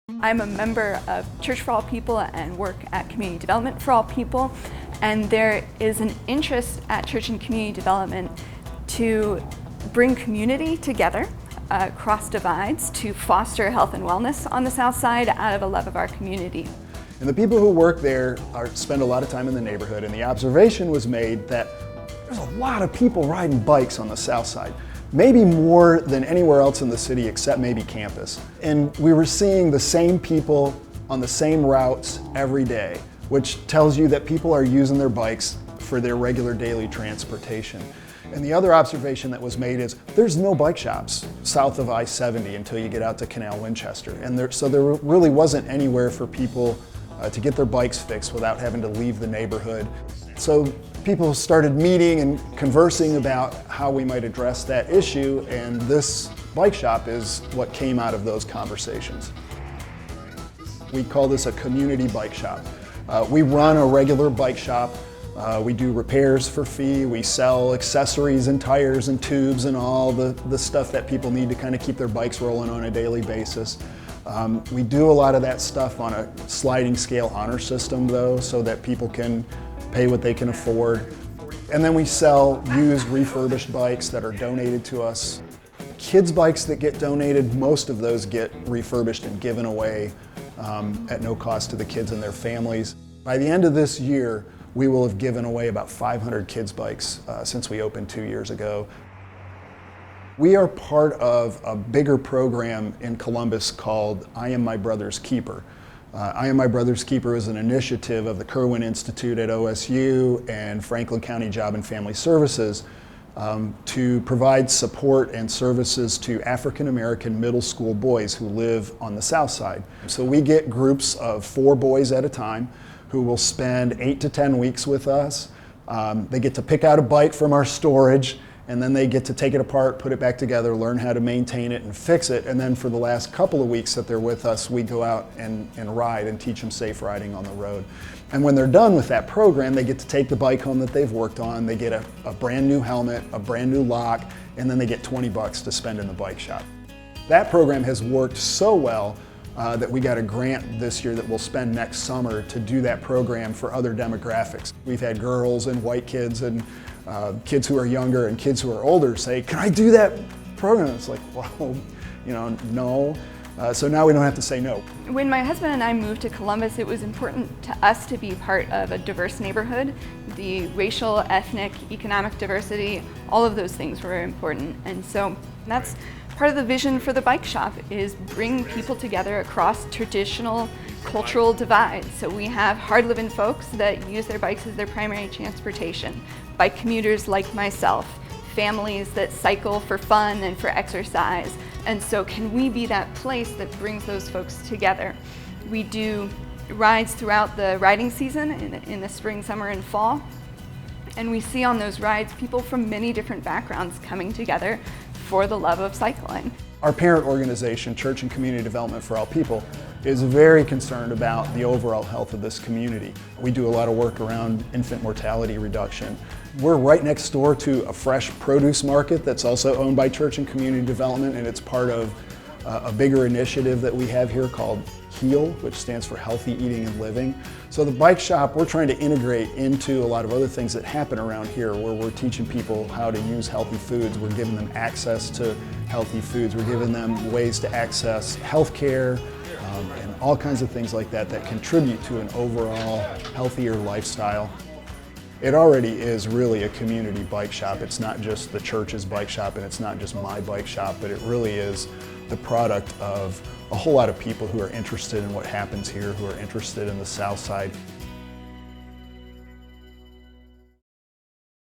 I'm a member of Church for All People and work at Community Development for All People, and there is an interest at Church and Community Development to bring community together across divides to foster health and wellness on the South Side out of a love of our community. And the people who work there spend a lot of time in the neighborhood, and the observation was made that there's a lot of people riding bikes on the South Side. Maybe more than anywhere else in the city except maybe campus. And we were seeing the same people on the same routes every day, which tells you that people are using their bikes for their regular daily transportation. And the other observation that was made is there's no bike shops south of I-70 until you get out to Canal Winchester. And so there really wasn't anywhere for people to get their bikes fixed without having to leave the neighborhood. So people started meeting and conversing about how we might address that issue, and this bike shop is what came out of those conversations. We call this a community bike shop. We run a regular bike shop. We do repairs for fee. We sell accessories and tires and tubes and all the stuff that people need to kind of keep their bikes rolling on a daily basis. We do a lot of that stuff on a sliding scale honor system though, so that people can pay what they can afford. And then we sell used refurbished bikes that are donated to us. Kids' bikes that get donated, most of those get refurbished and given away at no cost to the kids and their families. By the end of this year, we will have given away about 500 kids' bikes since we opened 2 years ago. We are part of a bigger program in Columbus called I Am My Brother's Keeper. I Am My Brother's Keeper is an initiative of the Kirwan Institute at OSU and Franklin County Job and Family Services to provide support and services to African American middle school boys who live on the South Side. So we get groups of 4 boys at a time who will spend 8 to 10 weeks with us. They get to pick out a bike from our storage, and then they get to take it apart, put it back together, learn how to maintain it and fix it. And then for the last couple of weeks that they're with us, we go out and ride and teach them safe riding on the road. And when they're done with that program, they get to take the bike home that they've worked on. They get a brand new helmet, a brand new lock, and then they get 20 bucks to spend in the bike shop. That program has worked so well that we got a grant this year that we'll spend next summer to do that program for other demographics. We've had girls and white kids and kids who are younger and kids who are older say, "Can I do that program?" It's like, well, no. So now we don't have to say no. When my husband and I moved to Columbus, it was important to us to be part of a diverse neighborhood. The racial, ethnic, economic diversity, all of those things were important. And so that's part of the vision for the bike shop, is bring people together across traditional cultural divides. So we have hard-living folks that use their bikes as their primary transportation, bike commuters like myself, families that cycle for fun and for exercise. And so can we be that place that brings those folks together? We do rides throughout the riding season in the spring, summer, and fall. And we see on those rides people from many different backgrounds coming together for the love of cycling. Our parent organization, Church and Community Development for All People, is very concerned about the overall health of this community. We do a lot of work around infant mortality reduction. We're right next door to a fresh produce market that's also owned by Church and Community Development, and it's part of a bigger initiative that we have here called HEAL, which stands for Healthy Eating and Living. So the bike shop, we're trying to integrate into a lot of other things that happen around here, where we're teaching people how to use healthy foods. We're giving them access to healthy foods. We're giving them ways to access health care and all kinds of things like that that contribute to an overall healthier lifestyle. It already is really a community bike shop. It's not just the church's bike shop, and it's not just my bike shop, but it really is the product of a whole lot of people who are interested in what happens here, who are interested in the South Side.